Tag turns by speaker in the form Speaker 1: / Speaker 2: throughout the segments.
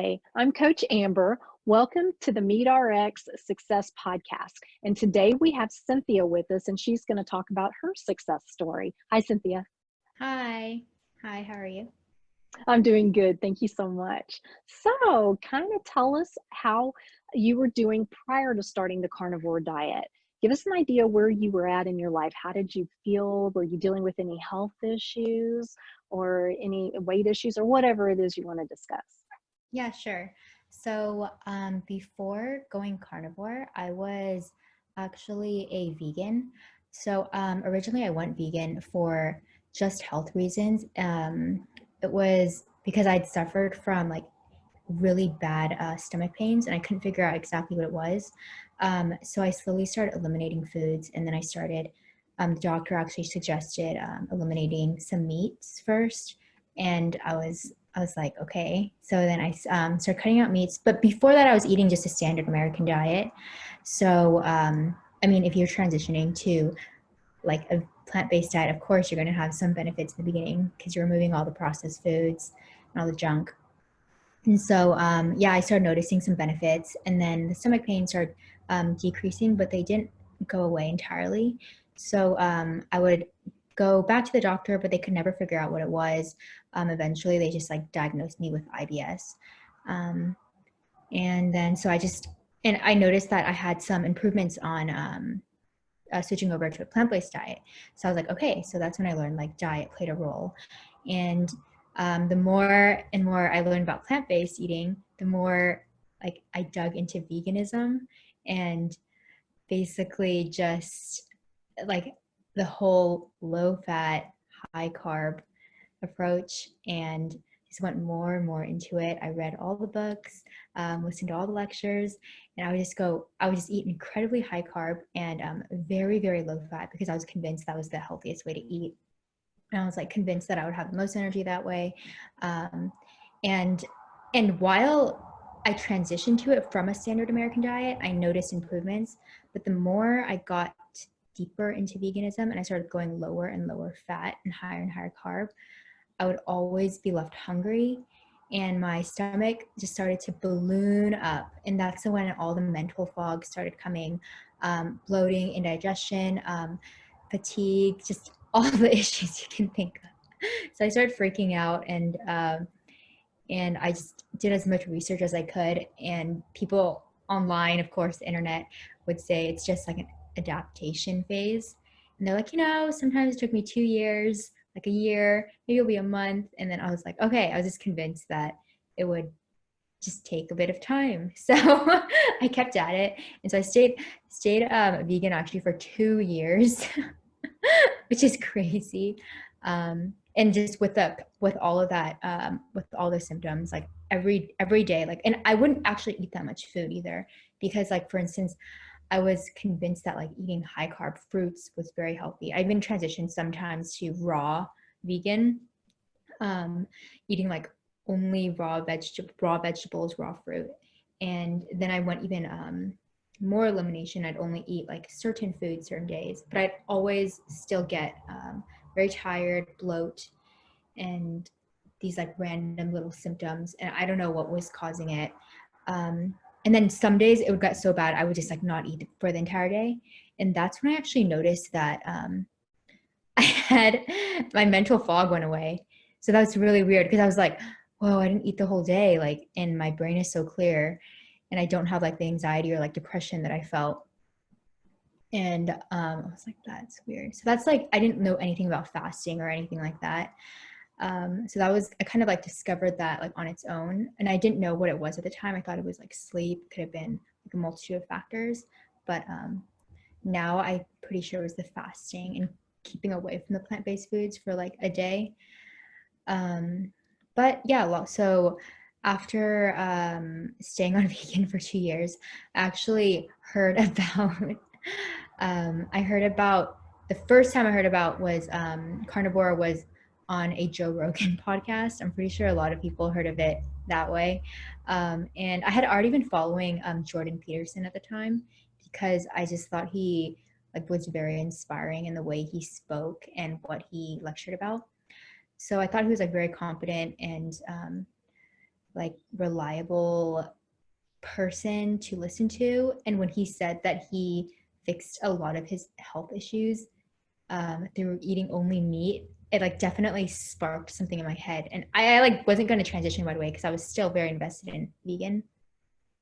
Speaker 1: Hi, I'm Coach Amber. Welcome to the Meet RX Success Podcast. And today we have Cynthia with us, and she's going to talk about her success story. Hi, Cynthia.
Speaker 2: Hi. Hi, how are you?
Speaker 1: I'm doing good. Thank you so much. So, kind of tell us how you were doing prior to starting the carnivore diet. Give us an idea where you were at in your life. How did you feel? Were you dealing with any health issues or any weight issues or whatever it is you want to discuss?
Speaker 2: Yeah, sure. So, before going carnivore, I was actually a vegan. Originally I went vegan for just health reasons. It was because I'd suffered from like really bad stomach pains and I couldn't figure out exactly what it was. So I slowly started eliminating foods, and then the doctor actually suggested eliminating some meats first. And I was like, okay. So then I started cutting out meats. But before that, I was eating just a standard American diet. I mean, if you're transitioning to like a plant-based diet, of course, you're going to have some benefits in the beginning because you're removing all the processed foods and all the junk. And so, I started noticing some benefits, and then the stomach pain started decreasing, but they didn't go away entirely. So I would go back to the doctor, but they could never figure out what it was. Eventually, they just like diagnosed me with IBS. Um, and then so I just, and I noticed that I had some improvements on switching over to a plant-based diet. So I was like, okay, so that's when I learned like diet played a role. And the more and more I learned about plant-based eating, the more like I dug into veganism and basically just like the whole low fat, high carb approach, and just went more and more into it. I read all the books, listened to all the lectures, and I would just eat incredibly high carb and very, very low fat because I was convinced that was the healthiest way to eat. And I was like convinced that I would have the most energy that way. Um, and and while I transitioned to it from a standard American diet, I noticed improvements. But the more I got deeper into veganism and I started going lower and lower fat and higher carb, I would always be left hungry, and my stomach just started to balloon up. And that's when all the mental fog started coming, bloating, indigestion, fatigue, just all the issues you can think of. So I started freaking out, and I just did as much research as I could. And people online, of course, the internet would say it's just like an adaptation phase. And they're like, sometimes it took me 2 years, like a year, maybe it'll be a month. And then I was like, okay, I was just convinced that it would just take a bit of time. So I kept at it. And so I stayed vegan actually for 2 years, which is crazy. And just with all of that, with all the symptoms, like every day, like, and I wouldn't actually eat that much food either, because like, for instance, I was convinced that like eating high carb fruits was very healthy. I've been transitioned sometimes to raw vegan, um, eating like only raw vegetables, raw fruit. And then I went even more elimination. I'd only eat like certain foods certain days, but I'd always still get very tired, bloat, and these like random little symptoms. And I don't know what was causing it. And then some days it would get so bad I would just like not eat for the entire day. And that's when I actually noticed that I had my mental fog went away. So that was really weird because I was like, whoa, I didn't eat the whole day. Like, and my brain is so clear, and I don't have like the anxiety or like depression that I felt. And I was like, that's weird. So that's like, I didn't know anything about fasting or anything like that. So that was, I kind of like discovered that like on its own. And I didn't know what it was at the time. I thought it was like sleep, could have been like a multitude of factors. But now I'm pretty sure it was the fasting and keeping away from the plant-based foods for like a day. But yeah, so after staying on vegan for 2 years, I actually heard about, I heard about, the first time I heard about was Carnivore was on a Joe Rogan podcast. I'm pretty sure a lot of people heard of it that way. And I had already been following Jordan Peterson at the time because I just thought he like was very inspiring in the way he spoke and what he lectured about. So I thought he was like very confident, and like reliable person to listen to. And when he said that he fixed a lot of his health issues through eating only meat, it like definitely sparked something in my head. And I like wasn't going to transition right away because I was still very invested in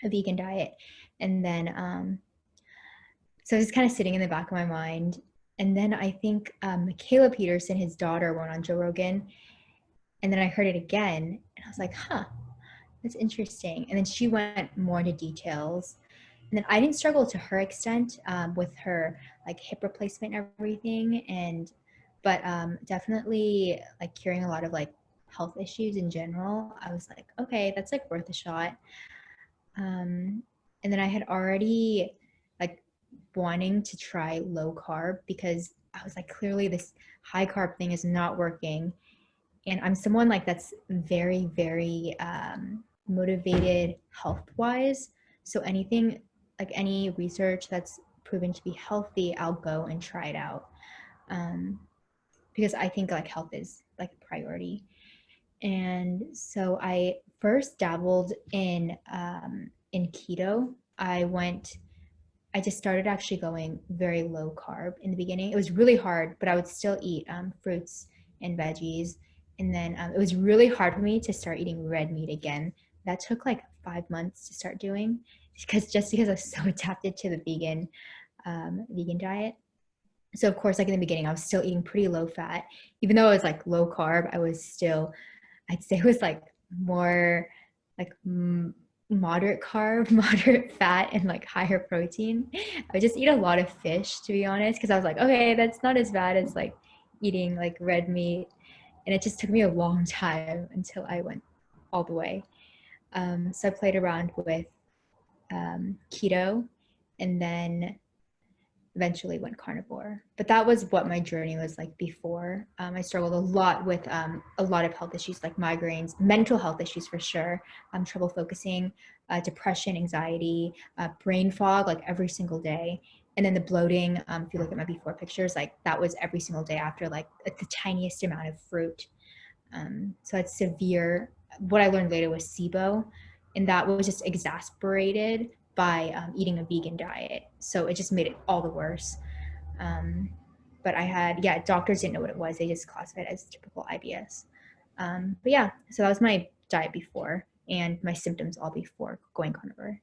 Speaker 2: a vegan diet. And then so it's kind of sitting in the back of my mind. And then I think Michaela Peterson, his daughter, went on Joe Rogan. And then I heard it again and I was like, huh, that's interesting. And then she went more into details. And then I didn't struggle to her extent with her like hip replacement and everything. But definitely like curing a lot of like health issues in general. I was like, okay, that's like worth a shot. And then I had already like wanting to try low carb because I was like, clearly this high carb thing is not working. And I'm someone like that's very, very motivated health wise. So anything like any research that's proven to be healthy, I'll go and try it out. Um, because I think like health is like a priority. And so I first dabbled in keto. I just started actually going very low carb in the beginning. It was really hard, but I would still eat fruits and veggies. And then it was really hard for me to start eating red meat again. That took like 5 months to start doing because I was so adapted to the vegan diet. So of course, like in the beginning, I was still eating pretty low fat, even though I was like low carb. I was still, I'd say it was like more like moderate carb, moderate fat, and like higher protein. I would just eat a lot of fish, to be honest, because I was like, okay, that's not as bad as like eating like red meat. And it just took me a long time until I went all the way. So I played around with keto and then eventually went carnivore. But that was what my journey was like before. I struggled a lot with a lot of health issues like migraines, mental health issues for sure, trouble focusing, depression, anxiety, brain fog, like every single day. And then the bloating, if you look at my before pictures, like that was every single day after like the tiniest amount of fruit. So it's severe. What I learned later was SIBO, and that was just exasperated by eating a vegan diet. So it just made it all the worse. Um, but I had, yeah, doctors didn't know what it was. They just classified it as typical IBS. But yeah, so that was my diet before and my symptoms all before going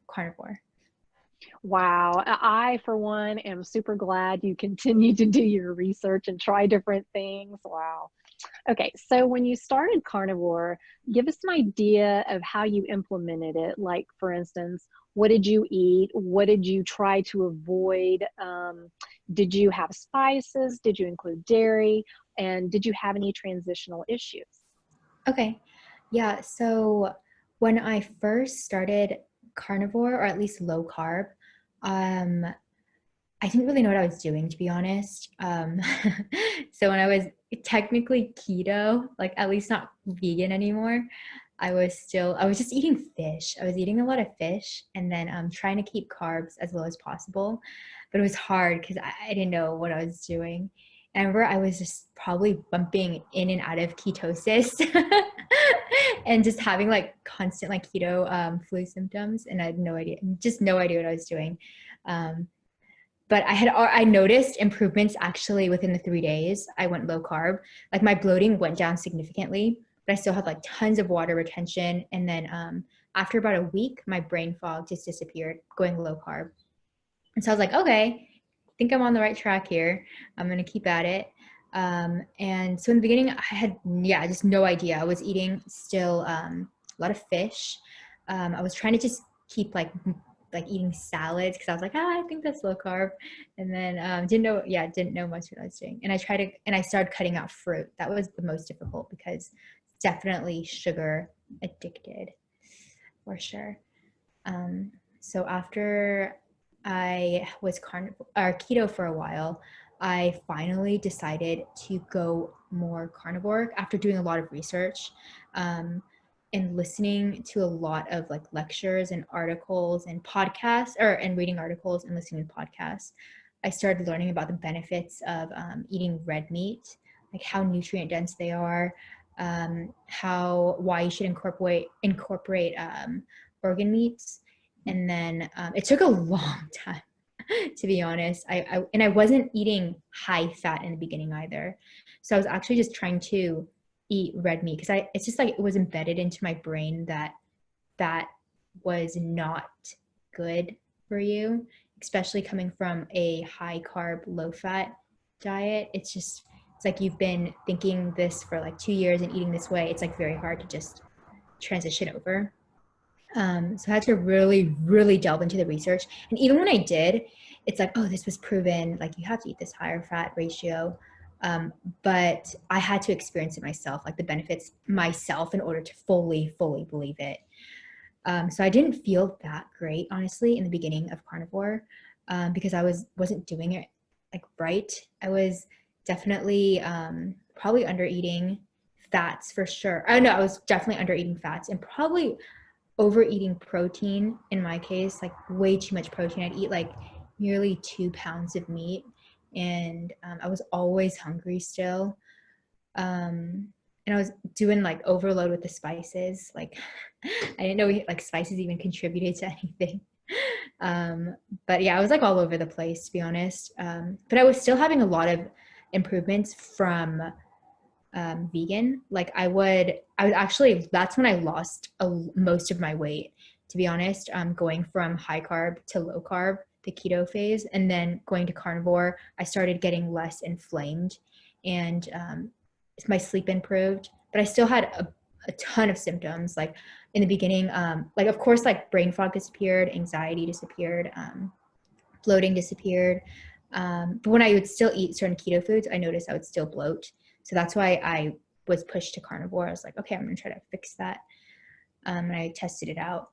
Speaker 2: carnivore.
Speaker 1: Wow. I, for one, am super glad you continue to do your research and try different things. Wow. Okay, so when you started carnivore, give us an idea of how you implemented it. Like, for instance, what did you eat? What did you try to avoid? Did you have spices? Did you include dairy? And did you have any transitional issues?
Speaker 2: Okay. Yeah. So when I first started carnivore, or at least low carb, um, I didn't really know what I was doing, to be honest. So when I was technically keto, like at least not vegan anymore, I was just eating fish. I was eating a lot of fish and then trying to keep carbs as low as possible. But it was hard because I didn't know what I was doing. And I remember I was just probably bumping in and out of ketosis and just having like constant like keto flu symptoms. And I had no idea, just no idea what I was doing. Um, but I noticed improvements actually within the 3 days I went low carb. Like my bloating went down significantly, but I still had like tons of water retention. And then after about a week, my brain fog just disappeared going low carb. And so I was like, okay, I think I'm on the right track here. I'm gonna keep at it. And so in the beginning, I had just no idea. I was eating still a lot of fish. I was trying to just keep like eating salads because I was like, I think that's low carb, and then didn't know much what I was doing. And I started cutting out fruit. That was the most difficult because it's definitely sugar addicted for sure. So after I was keto for a while, I finally decided to go more carnivore after doing a lot of research. And listening to a lot of like lectures and articles and podcasts and reading articles and listening to podcasts. I started learning about the benefits of eating red meat, like how nutrient dense they are, why you should incorporate organ meats. And then it took a long time, to be honest. I wasn't eating high fat in the beginning either. So I was actually just trying to eat red meat because it's just like it was embedded into my brain that that was not good for you, especially coming from a high carb, low fat diet. It's like you've been thinking this for like 2 years and eating this way. It's like very hard to just transition over. So I had to really, really delve into the research. And even when I did, it's like, oh, this was proven, like you have to eat this higher fat ratio. But I had to experience it myself, like the benefits myself in order to fully, fully believe it. So I didn't feel that great, honestly, in the beginning of carnivore, because wasn't doing it like right. I was definitely probably under eating fats for sure. I know I was definitely under eating fats and probably overeating protein in my case, like way too much protein. I'd eat like nearly 2 pounds of meat, and I was always hungry still. And I was doing like overload with the spices. Like I didn't know like spices even contributed to anything. Um, but yeah, I was like all over the place, to be honest. But I was still having a lot of improvements from vegan. Like I was actually, that's when I lost most of my weight, to be honest. Going from high carb to low carb, the keto phase, and then going to carnivore, I started getting less inflamed, and my sleep improved. But I still had a ton of symptoms. Like in the beginning, like of course, like brain fog disappeared, anxiety disappeared, bloating disappeared. But when I would still eat certain keto foods, I noticed I would still bloat. So that's why I was pushed to carnivore. I was like, okay, I'm going to try to fix that. And I tested it out.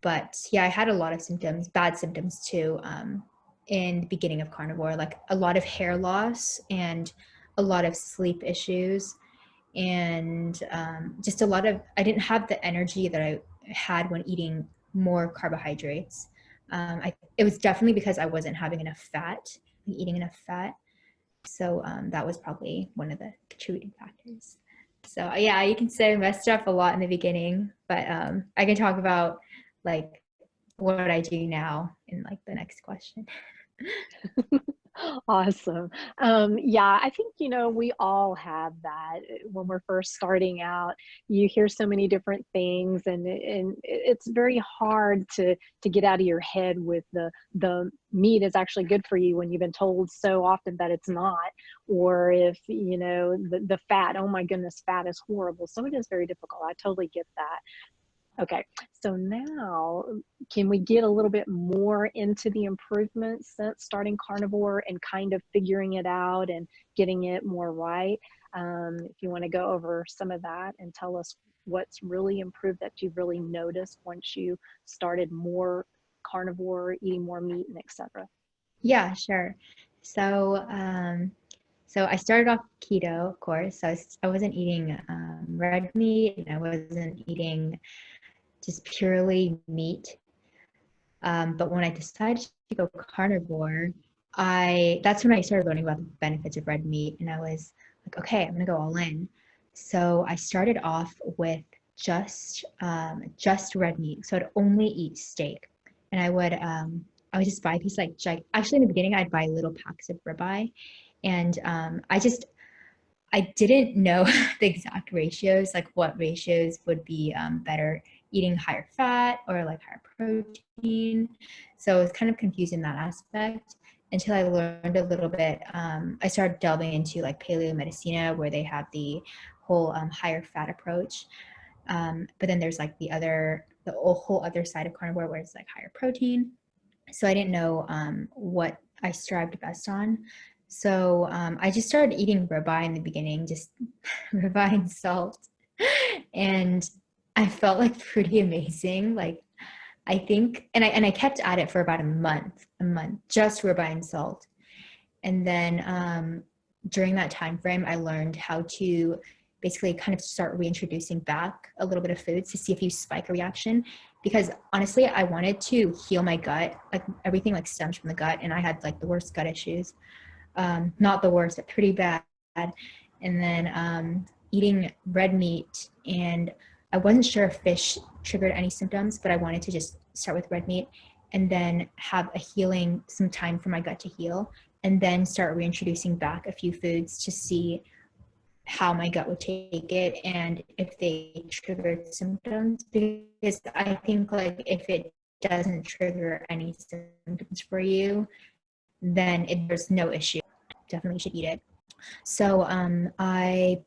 Speaker 2: But yeah, I had a lot of symptoms, bad symptoms too, in the beginning of carnivore, like a lot of hair loss and a lot of sleep issues. And just a lot of, I didn't have the energy that I had when eating more carbohydrates. It was definitely because I wasn't having enough fat, eating enough fat. So that was probably one of the contributing factors. So yeah, you can say I messed up a lot in the beginning, but I can talk about like what I do now in like the next question.
Speaker 1: Awesome. Yeah, I think, we all have that when we're first starting out. You hear so many different things, and it's very hard to get out of your head with the meat is actually good for you when you've been told so often that it's not, or if, the fat, oh my goodness, fat is horrible. So it is very difficult. I totally get that. Okay, so now can we get a little bit more into the improvements since starting carnivore and kind of figuring it out and getting it more right? If you want to go over some of that and tell us what's really improved that you've really noticed once you started more carnivore, eating more meat and etc.
Speaker 2: Yeah, sure. So so I started off keto, of course. So I wasn't eating red meat, and I wasn't eating just purely meat. But when I decided to go carnivore, that's when I started learning about the benefits of red meat, and I was like, okay, I'm gonna go all in. So I started off with just red meat. So I'd only eat steak, and I would just buy these like actually in the beginning I'd buy little packs of ribeye, and I didn't know the exact ratios, like what ratios would be better eating higher fat or like higher protein. So I was kind of confused in that aspect until I learned a little bit. I started delving into like paleo medicina, where they have the whole higher fat approach. But then there's like the whole other side of carnivore where it's like higher protein. So I didn't know what I strived best on. So I just started eating ribeye in the beginning, just ribeye and salt. And I felt like pretty amazing. Like I think, and I kept at it for about a month, just ribeye and salt. And then during that time frame, I learned how to basically kind of start reintroducing back a little bit of foods to see if you spike a reaction. Because honestly, I wanted to heal my gut. Like everything like stems from the gut, and I had like the worst gut issues. Not the worst, but pretty bad. And then eating red meat, and I wasn't sure if fish triggered any symptoms, but I wanted to just start with red meat and then have a healing, some time for my gut to heal, and then start reintroducing back a few foods to see how my gut would take it and if they triggered symptoms. Because I think like if it doesn't trigger any symptoms for you, then there's no issue. Definitely should eat it. So I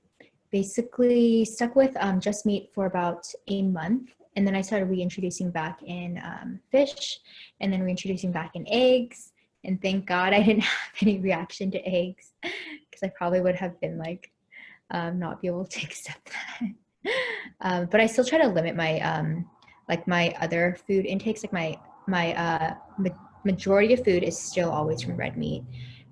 Speaker 2: basically stuck with just meat for about a month. And then I started reintroducing back in fish, and then reintroducing back in eggs. And thank God I didn't have any reaction to eggs, because I probably would have been like, not be able to accept that. But I still try to limit my like my other food intakes. Like my majority of food is still always from red meat,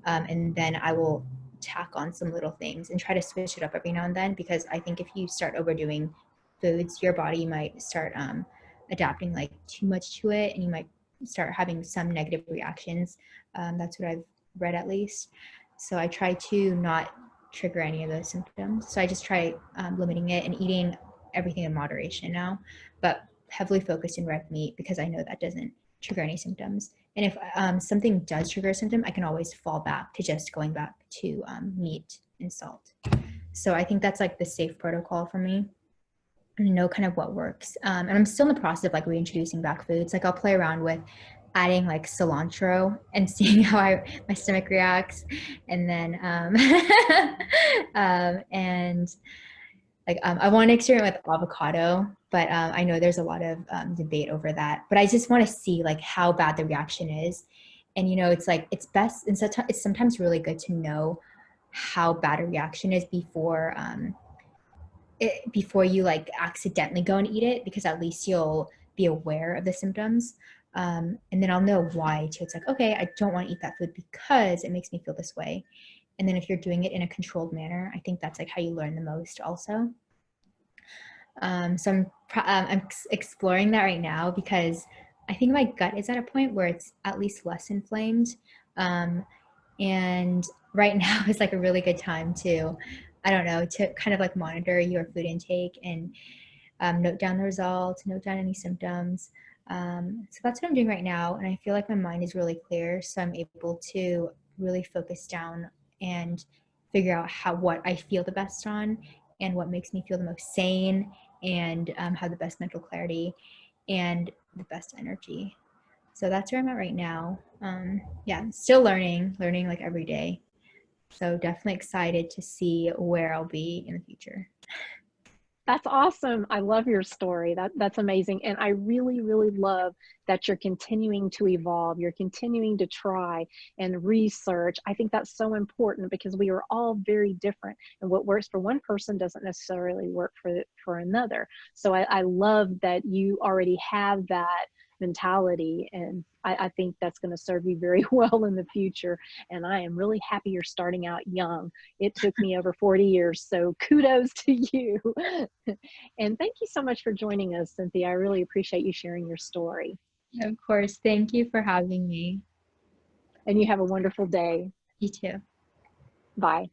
Speaker 2: and then I will tack on some little things and try to switch it up every now and then, because I think if you start overdoing foods, your body might start adapting like too much to it, and you might start having some negative reactions. That's what I've read, at least. So I try to not trigger any of those symptoms. So I just try limiting it and eating everything in moderation now, but heavily focused in red meat because I know that doesn't trigger any symptoms. And if something does trigger a symptom, I can always fall back to just going back to meat and salt. So I think that's like the safe protocol for me, and know kind of what works. And I'm still in the process of like reintroducing back foods. Like I'll play around with adding like cilantro and seeing how my stomach reacts, and then and like I want to experiment with avocado, but I know there's a lot of debate over that. But I just want to see like how bad the reaction is, and it's like it's best, and it's sometimes really good to know how bad a reaction is before you like accidentally go and eat it, because at least you'll be aware of the symptoms. And then I'll know why too. It's like, okay, I don't want to eat that food because it makes me feel this way. And then if you're doing it in a controlled manner, I think that's like how you learn the most also. So I'm exploring that right now, because I think my gut is at a point where it's at least less inflamed. And right now is like a really good time to, I don't know, to kind of like monitor your food intake and note down the results, note down any symptoms. So that's what I'm doing right now. And I feel like my mind is really clear. So I'm able to really focus down and figure out what I feel the best on, and what makes me feel the most sane, and have the best mental clarity and the best energy. So that's where I'm at right now. Yeah, still learning like every day. So definitely excited to see where I'll be in the future.
Speaker 1: That's awesome. I love your story. That's amazing. And I really, really love that you're continuing to evolve. You're continuing to try and research. I think that's so important, because we are all very different, and what works for one person doesn't necessarily work for another. So I love that you already have that mentality, and I think that's going to serve you very well in the future. And I am really happy you're starting out young. It took me over 40 years, so kudos to you. And thank you so much for joining us, Cynthia. I really appreciate you sharing your story.
Speaker 2: Of course. Thank you for having me.
Speaker 1: And you have a wonderful day.
Speaker 2: You too.
Speaker 1: Bye.